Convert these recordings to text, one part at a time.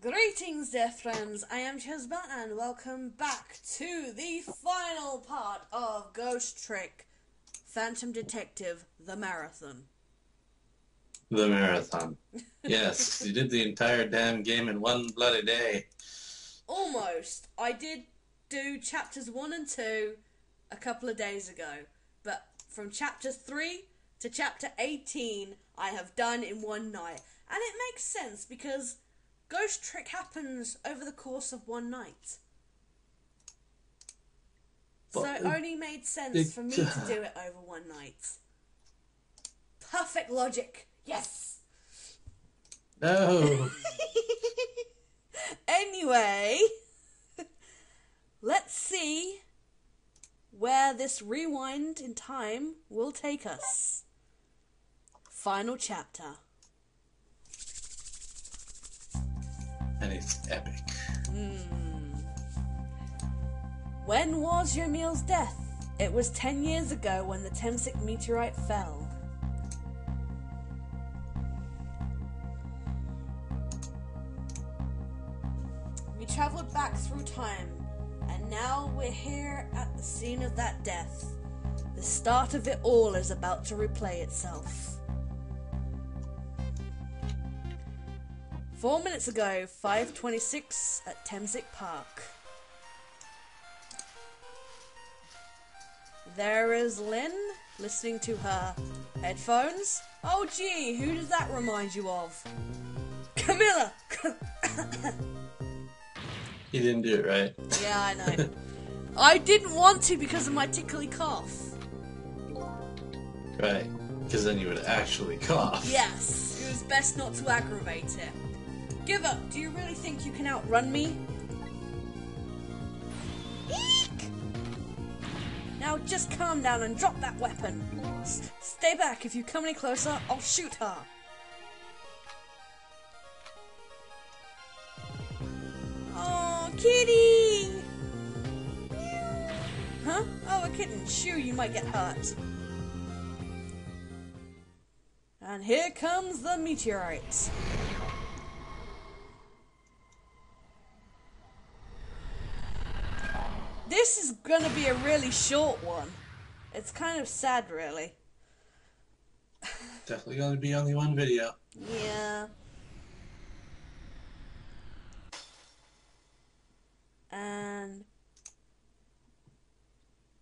Greetings, dear friends. I am Chesba, and welcome back to the final part of Ghost Trick Phantom Detective: The Marathon. The marathon. Yes, you did the entire damn game in one bloody day. Almost. I did do chapters 1 and 2 a couple of days ago, but from chapter 3 to chapter 18 I have done in one night. And it makes sense because Ghost Trick happens over the course of one night. So it only made sense for me to do it over one night. Perfect logic. Yes. No. Anyway, let's see where this rewind in time will take us. Final chapter. And it's epic. When was Yomiel's death? It was 10 years ago when the Temsik meteorite fell. We travelled back through time, and now we're here at the scene of that death. The start of it all is about to replay itself. 4 minutes ago, 5:26 at Temsik Park. There is Lynn, listening to her headphones. Oh gee, who does that remind you of? Camilla! You didn't do it right. Yeah, I know. I didn't want to because of my tickly cough. Right, because then you would actually cough. Yes, it was best not to aggravate it. Giver, do you really think you can outrun me? Eek! Now just calm down and drop that weapon. Stay back. If you come any closer, I'll shoot her. Oh, kitty! Huh? Oh, a kitten. Shoo, you might get hurt. And here comes the meteorite. This is gonna be a really short one. It's kind of sad, really. Definitely going to be only one video. Yeah. And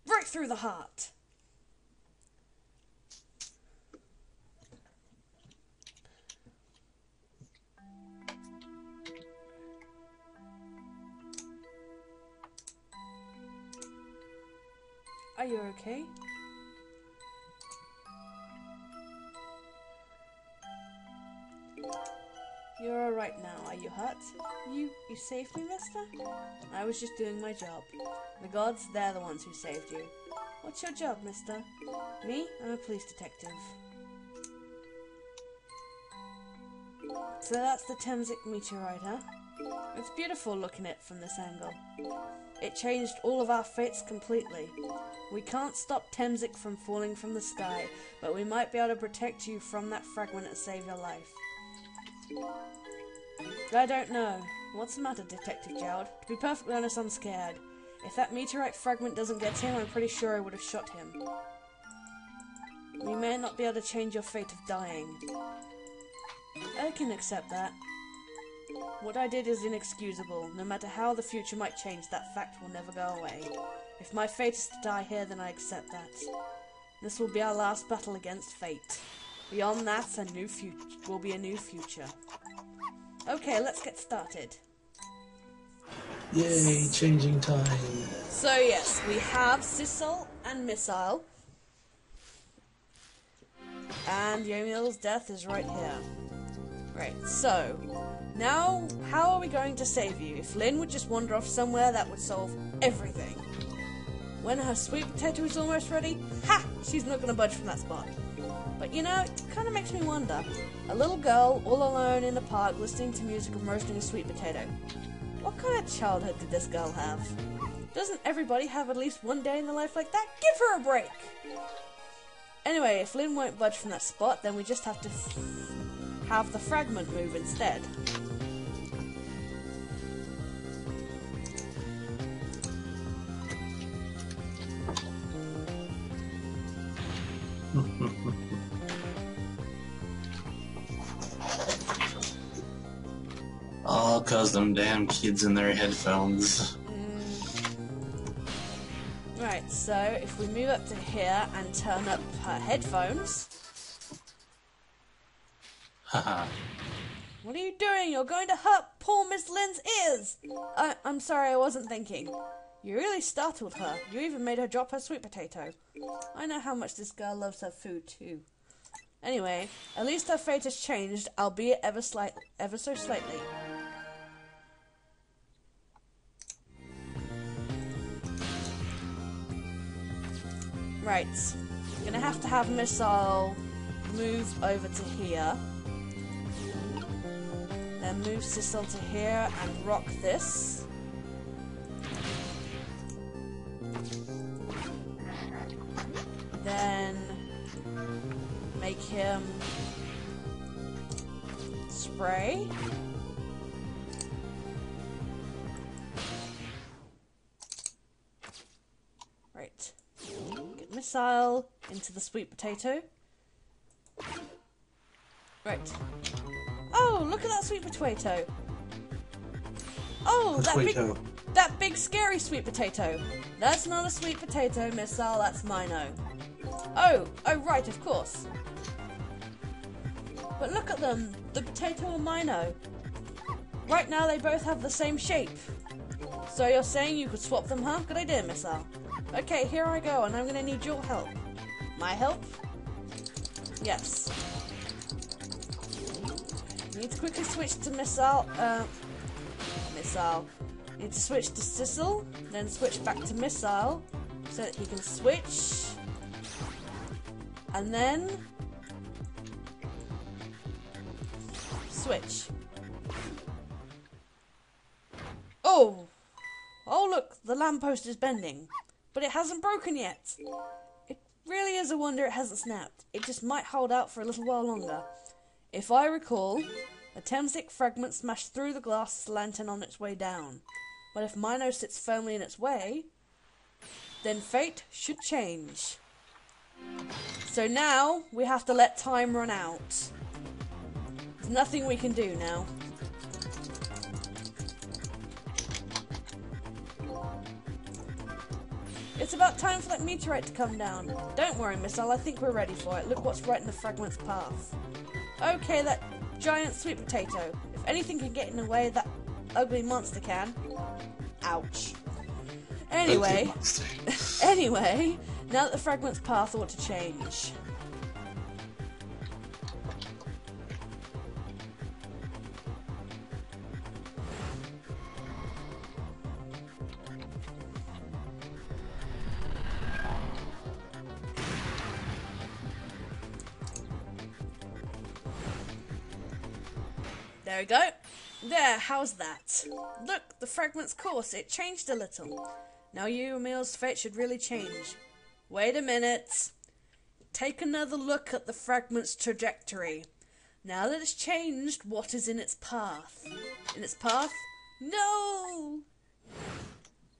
right through the heart. Are you okay? You're alright now. Are you hurt? You saved me, mister? I was just doing my job. The gods, they're the ones who saved you. What's your job, mister? Me? I'm a police detective. So that's the Temsik meteorite, huh? It's beautiful looking at it from this angle. It changed all of our fates completely. We can't stop Temsik from falling from the sky, but we might be able to protect you from that fragment and save your life. I don't know. What's the matter, Detective Jowd? To be perfectly honest, I'm scared. If that meteorite fragment doesn't get him, I'm pretty sure I would have shot him. We may not be able to change your fate of dying. I can accept that. What I did is inexcusable. No matter how the future might change, that fact will never go away. If my fate is to die here, then I accept that. This will be our last battle against fate. Beyond that, a new future will be a new future. Okay, let's get started. Yay, changing time. So yes, we have Sissel and Missile. And Yomiel's death is right here. Right, so now how are we going to save you? If Lynn would just wander off somewhere, that would solve everything. When her sweet potato is almost ready, ha! She's not going to budge from that spot. But you know, it kind of makes me wonder. A little girl all alone in the park listening to music and roasting a sweet potato. What kind of childhood did this girl have? Doesn't everybody have at least one day in their life like that? Give her a break! Anyway, if Lynn won't budge from that spot, then we just have to have the fragment move instead. All 'cause them damn kids in their headphones. Right, so if we move up to here and turn up her headphones. Haha. What are you doing? You're going to hurt poor Miss Lynn's ears! I'm sorry, I wasn't thinking. You really startled her. You even made her drop her sweet potato. I know how much this girl loves her food too. Anyway, at least her fate has changed, albeit ever so slightly. Right, gonna have to have Missile move over to here. Then move Sissel to here and rock this. Then make him spray. Right. Get Missile into the sweet potato. Right. Oh, look at that sweet potato. Oh, that big scary sweet potato. That's not a sweet potato, Missile, that's Mino. Oh, right, of course. But look at them, the potato and Mino. Right now they both have the same shape. So you're saying you could swap them, huh? Good idea, Missile. Okay, here I go, and I'm gonna need your help. My help? Yes. You need to quickly switch to Missile. You need to switch to Sissel, then switch back to Missile, so that he can switch. And then switch. Oh! Oh look, the lamppost is bending. But it hasn't broken yet. It really is a wonder it hasn't snapped. It just might hold out for a little while longer. If I recall, a Temsik fragment smashed through the glass lantern on its way down. But if Mino sits firmly in its way, then fate should change. So now, we have to let time run out. There's nothing we can do now. It's about time for that meteorite to come down. Don't worry, Missile, I think we're ready for it. Look what's right in the fragment's path. Okay, that giant sweet potato. If anything can get in the way, that ugly monster can. Ouch. Anyway, now that the fragment's path ought to change. There we go. There, how's that? Look, the fragment's course, it changed a little. Now Yomiel's fate should really change. Wait a minute. Take another look at the fragment's trajectory. Now that it's changed, what is in its path? In its path? No!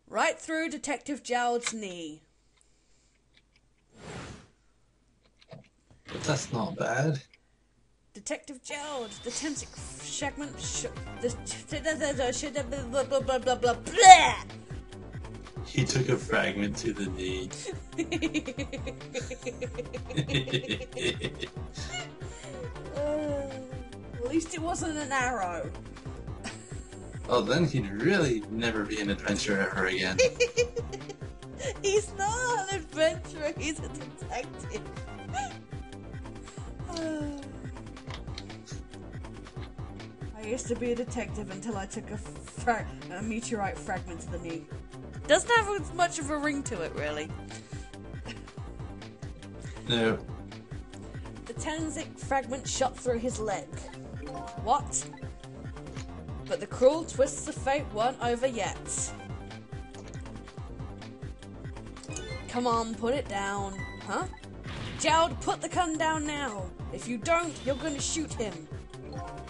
Right through Detective Jowd's knee. But that's not bad. Detective Jowd, the Temsik fragment blah blah blah blah blah blah. He took a fragment to the knee. At least it wasn't an arrow. Oh, then he'd really never be an adventurer ever again. He's not an adventurer, he's a detective. I used to be a detective until I took a meteorite fragment to the knee. Doesn't have as much of a ring to it, really. No. The Temsik fragment shot through his leg. What? But the cruel twists of fate weren't over yet. Come on, put it down. Huh? Jowd, put the gun down now. If you don't, you're going to shoot him.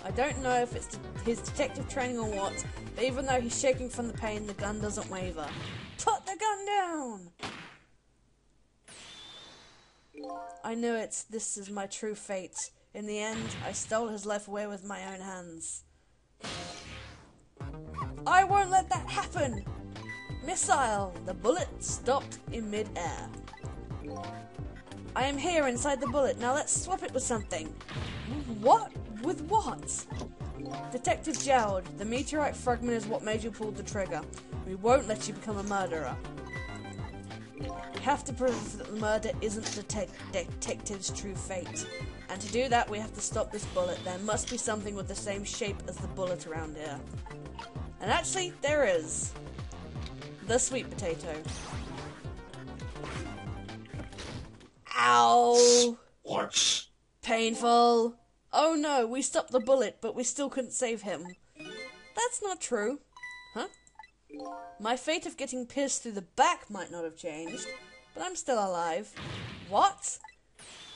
I don't know if it's his detective training or what, but even though he's shaking from the pain, the gun doesn't waver. Put the gun down! I knew it. This is my true fate. In the end, I stole his life away with my own hands. I won't let that happen! Missile! The bullet stopped in mid-air. I am here inside the bullet. Now let's swap it with something. What? With what? Detective Jowd, the meteorite fragment is what made you pull the trigger. We won't let you become a murderer. We have to prove that the murder isn't the detective's true fate. And to do that, we have to stop this bullet. There must be something with the same shape as the bullet around here. And actually, there is. The sweet potato. Ow! Watch. Painful. Oh no, we stopped the bullet, but we still couldn't save him. That's not true. Huh? My fate of getting pierced through the back might not have changed, but I'm still alive. What?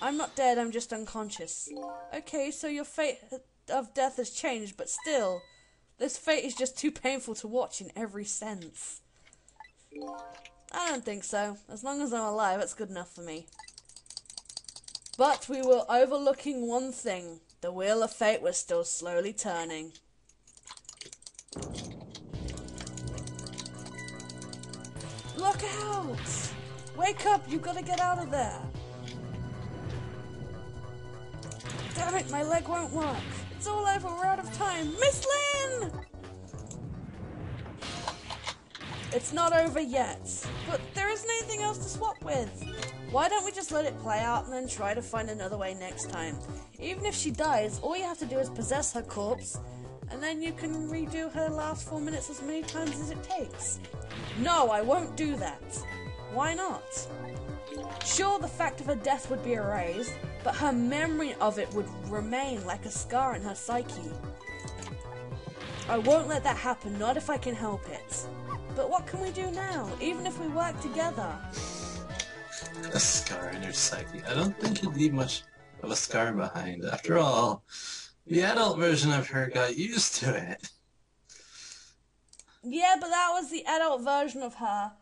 I'm not dead, I'm just unconscious. Okay, so your fate of death has changed, but still, this fate is just too painful to watch in every sense. I don't think so. As long as I'm alive, it's good enough for me. But we were overlooking one thing. The wheel of fate was still slowly turning. Look out! Wake up, you've got to get out of there. Damn it, my leg won't work. It's all over, we're out of time. Miss Lynn! It's not over yet, but there isn't anything else to swap with. Why don't we just let it play out and then try to find another way next time? Even if she dies, all you have to do is possess her corpse, and then you can redo her last 4 minutes as many times as it takes. No, I won't do that. Why not? Sure, the fact of her death would be erased, but her memory of it would remain like a scar in her psyche. I won't let that happen, not if I can help it. But what can we do now, even if we work together? A scar in her psyche. I don't think she'd leave much of a scar behind. After all, the adult version of her got used to it. Yeah, but that was the adult version of her.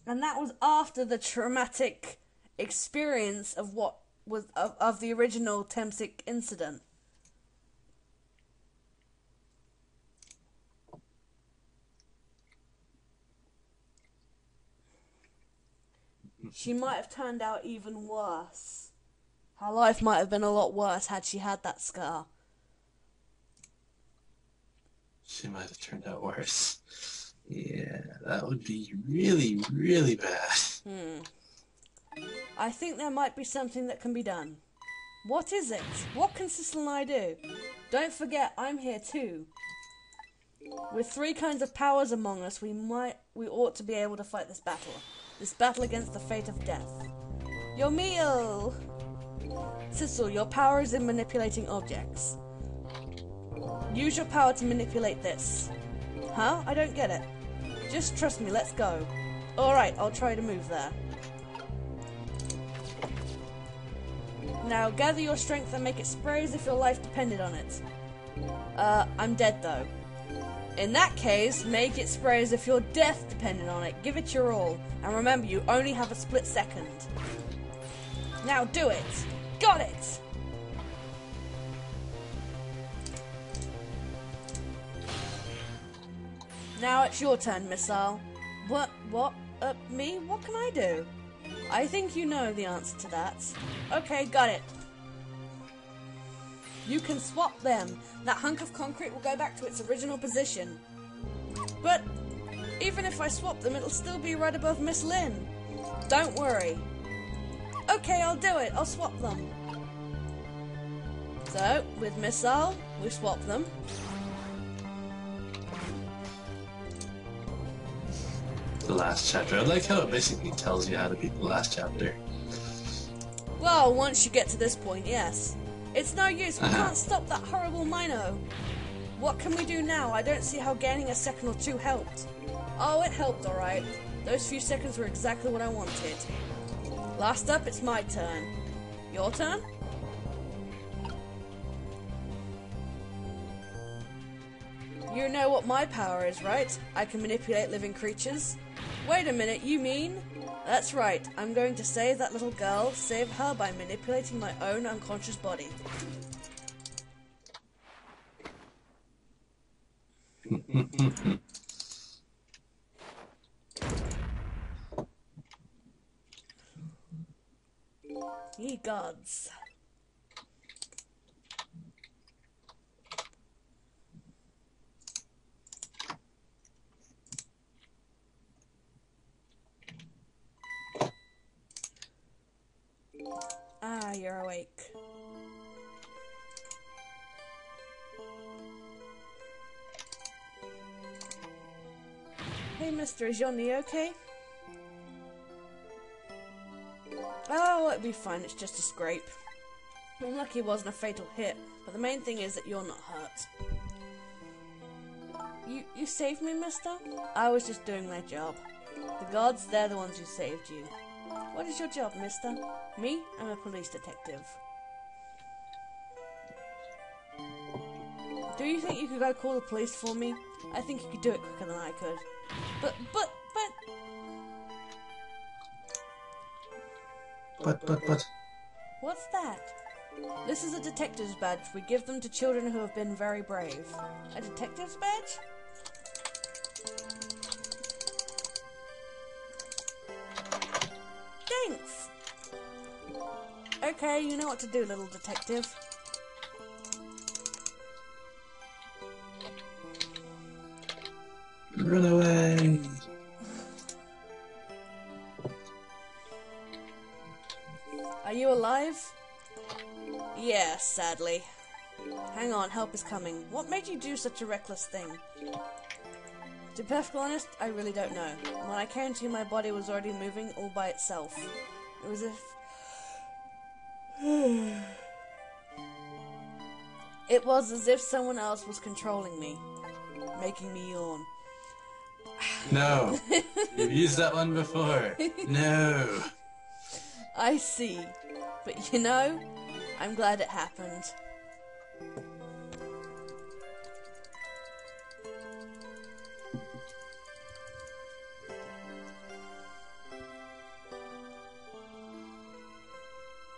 And that was after the traumatic experience of what was of the original Temsik incident. She might have turned out even worse. Her life might have been a lot worse had she had that scar. She might have turned out worse. Yeah, that would be really, really bad. I think there might be something that can be done. What is it? What can Sissel and I do? Don't forget, I'm here too. With 3 kinds of powers among us, we ought to be able to fight this battle. This battle against the fate of death. Yomiel! Sissel, your power is in manipulating objects. Use your power to manipulate this. Huh? I don't get it. Just trust me, let's go. Alright, I'll try to move there. Now, gather your strength and make it spray as if your life depended on it. I'm dead though. In that case, make it spray as if your death depended on it. Give it your all. And remember, you only have a split second. Now do it! Got it! Now it's your turn, Missile. What? Me? What can I do? I think you know the answer to that. Okay, got it. You can swap them. That hunk of concrete will go back to its original position. But even if I swap them, it'll still be right above Miss Lynn. Don't worry. Okay, I'll do it. I'll swap them. So, with Missile, we swap them. The last chapter. I like how it basically tells you how to beat the last chapter. Well, once you get to this point, yes. It's no use, we can't stop that horrible Mino. What can we do now? I don't see how gaining a second or 2 helped. Oh, it helped, alright. Those few seconds were exactly what I wanted. Last up, it's my turn. Your turn? You know what my power is, right? I can manipulate living creatures. Wait a minute, you mean? That's right, I'm going to save that little girl, save her by manipulating my own unconscious body. Ye gods. Ah, you're awake. Hey, mister, is your knee okay? Oh, it'll be fine, it's just a scrape. I'm lucky it wasn't a fatal hit, but the main thing is that you're not hurt. You saved me, mister? I was just doing my job. The gods, they're the ones who saved you. What is your job, mister? Me? I'm a police detective. Do you think you could go call the police for me? I think you could do it quicker than I could. But... What's that? This is a detective's badge. We give them to children who have been very brave. A detective's badge? Thanks! Okay, you know what to do, little detective. Run away! Are you alive? Yeah, sadly. Hang on, help is coming. What made you do such a reckless thing? To be perfectly honest, I really don't know. When I came to, my body was already moving all by itself. It was as if... It was as if someone else was controlling me, making me yawn. No! You've used that one before! No! I see. But you know, I'm glad it happened.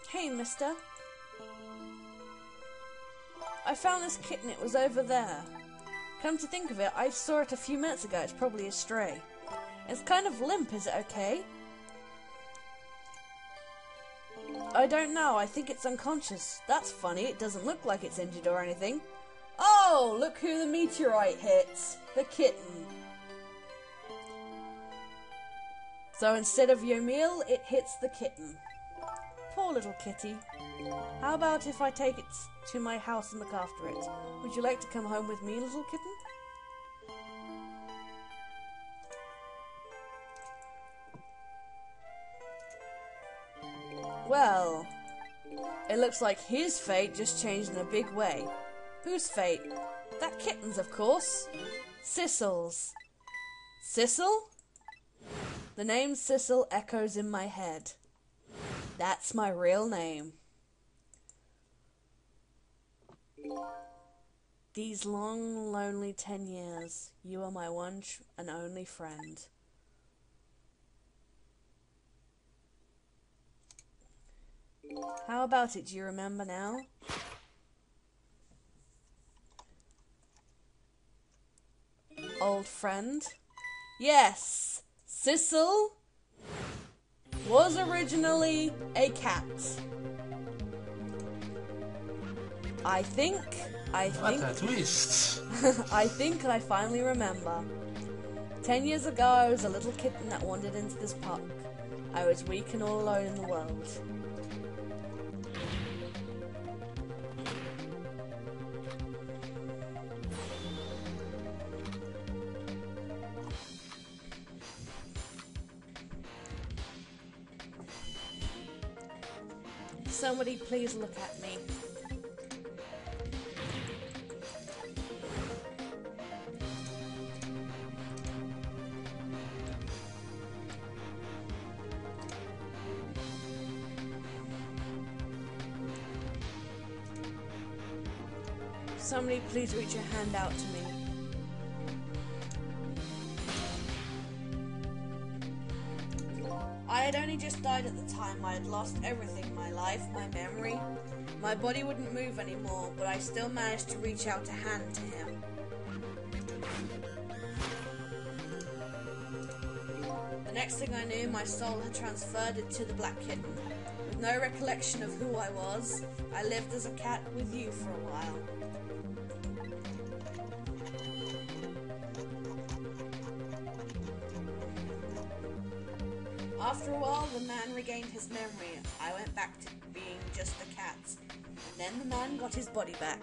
Hey, mister. I found this kitten, it was over there. Come to think of it, I saw it a few minutes ago, it's probably a stray. It's kind of limp, is it okay? I don't know, I think it's unconscious. That's funny, it doesn't look like it's injured or anything. Oh, look who the meteorite hits! The kitten. So instead of Yomiel, it hits the kitten. Poor little kitty. How about if I take it to my house and look after it? Would you like to come home with me, little kitten? Well, it looks like his fate just changed in a big way. Whose fate? That kitten's, of course. Sissel's. Sissel? The name Sissel echoes in my head. That's my real name. These long, lonely 10 years, you are my one and only friend. How about it? Do you remember now? Old friend? Yes! Sissel was originally a cat. I think... What a twist! I think I finally remember. 10 years ago, I was a little kitten that wandered into this park. I was weak and all alone in the world. Somebody please look at me. Somebody please reach your hand out to me. had only just died at the time. I had lost everything, my life, my memory. My body wouldn't move anymore, but I still managed to reach out a hand to him. The next thing I knew, my soul had transferred into the black kitten. With no recollection of who I was, I lived as a cat with you for a while. After a while, the man regained his memory. I went back to being just a cat. Then the man got his body back.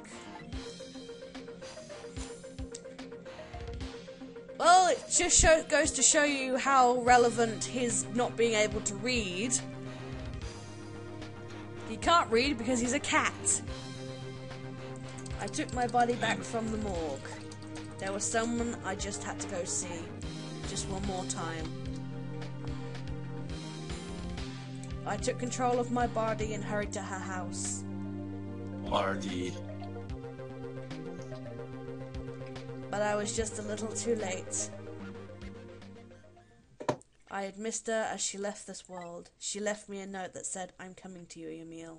Well, it just goes to show you how relevant his not being able to read. He can't read because he's a cat. I took my body back from the morgue. There was someone I just had to go see. Just one more time. I took control of my body and hurried to her house. Marty. But I was just a little too late. I had missed her as she left this world. She left me a note that said, "I'm coming to you, Yomiel."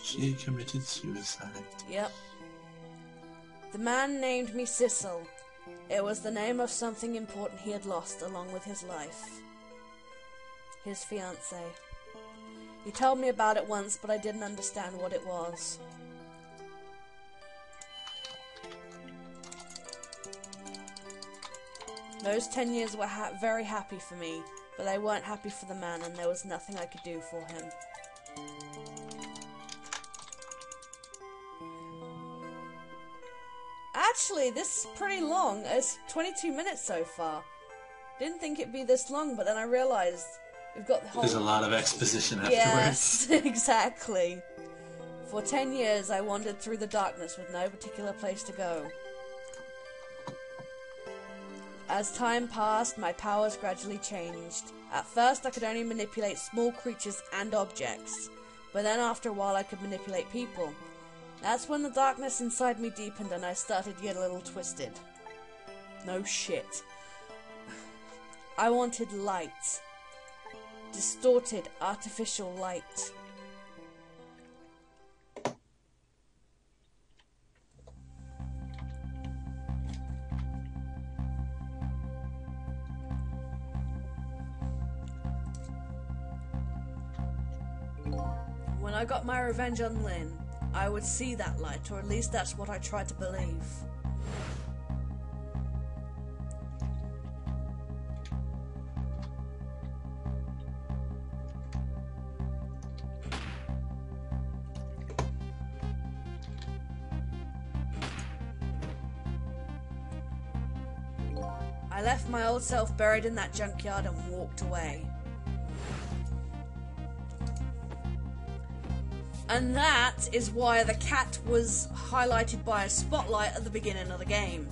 She committed suicide. Yep. The man named me Sissel. It was the name of something important he had lost along with his life. His fiancée. He told me about it once, but I didn't understand what it was. Those 10 years were very happy for me, but they weren't happy for the man, and there was nothing I could do for him. Actually, this is pretty long. It's 22 minutes so far. Didn't think it'd be this long, but then I realised we've got the whole... There's a lot of exposition afterwards. Yes, exactly. For 10 years, I wandered through the darkness with no particular place to go. As time passed, my powers gradually changed. At first, I could only manipulate small creatures and objects, but then after a while, I could manipulate people. That's when the darkness inside me deepened and I started to get a little twisted. No shit. I wanted light. Distorted, artificial light. When I got my revenge on Lynn, I would see that light, or at least that's what I tried to believe. I left my old self buried in that junkyard and walked away. And that is why the cat was highlighted by a spotlight at the beginning of the game.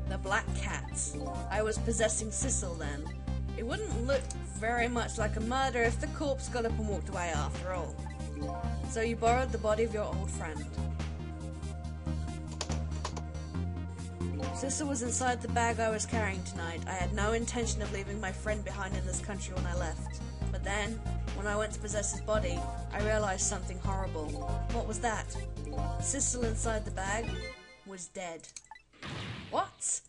The black cat. I was possessing Sissel then. It wouldn't look very much like a murder if the corpse got up and walked away after all. So you borrowed the body of your old friend. Sissel was inside the bag I was carrying tonight. I had no intention of leaving my friend behind in this country when I left. But then, when I went to possess his body, I realized something horrible. What was that? Sissel inside the bag was dead. What?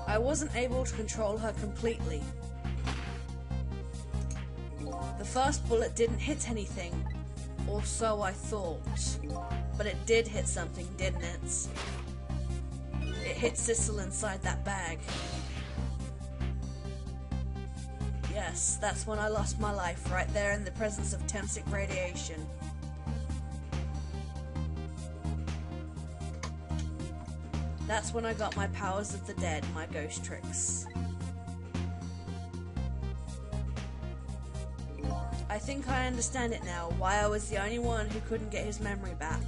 I wasn't able to control her completely. The first bullet didn't hit anything, or so I thought. But it did hit something, didn't it? It hit Sissel inside that bag. Yes, that's when I lost my life, right there in the presence of Temsik radiation. That's when I got my powers of the dead, my ghost tricks. I think I understand it now, why I was the only one who couldn't get his memory back.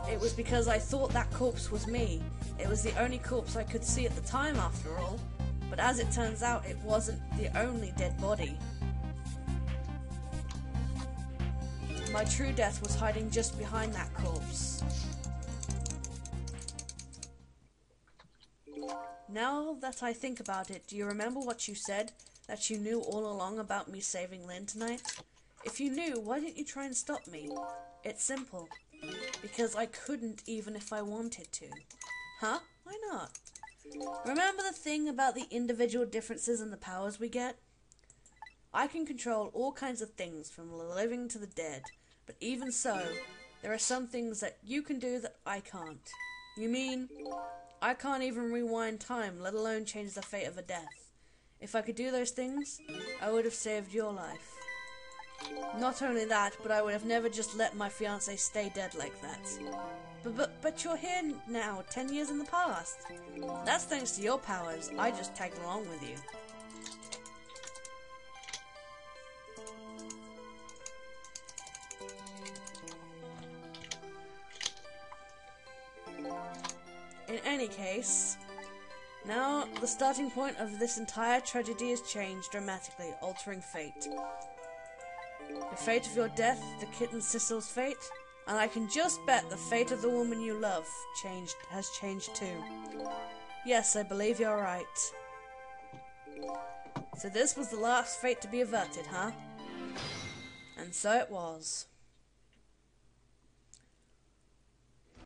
It was because I thought that corpse was me, It was the only corpse I could see at the time, after all. But as it turns out, it wasn't the only dead body. My true death was hiding just behind that corpse. Now that I think about it, do you remember what you said? That you knew all along about me saving Lynn tonight? If you knew, why didn't you try and stop me? It's simple. Because I couldn't even if I wanted to. Huh? Why not? Remember the thing about the individual differences in the powers we get? I can control all kinds of things, from the living to the dead. But even so, there are some things that you can do that I can't. You mean, I can't even rewind time, let alone change the fate of a death. If I could do those things, I would have saved your life. Not only that, but I would have never just let my fiancé stay dead like that. But you're here now, 10 years in the past. That's thanks to your powers. I just tagged along with you. In any case, now the starting point of this entire tragedy has changed dramatically, altering fate. The fate of your death, the kitten Sissel's fate, and I can just bet the fate of the woman you love has changed too. Yes, I believe you're right. So this was the last fate to be averted, huh? And so it was.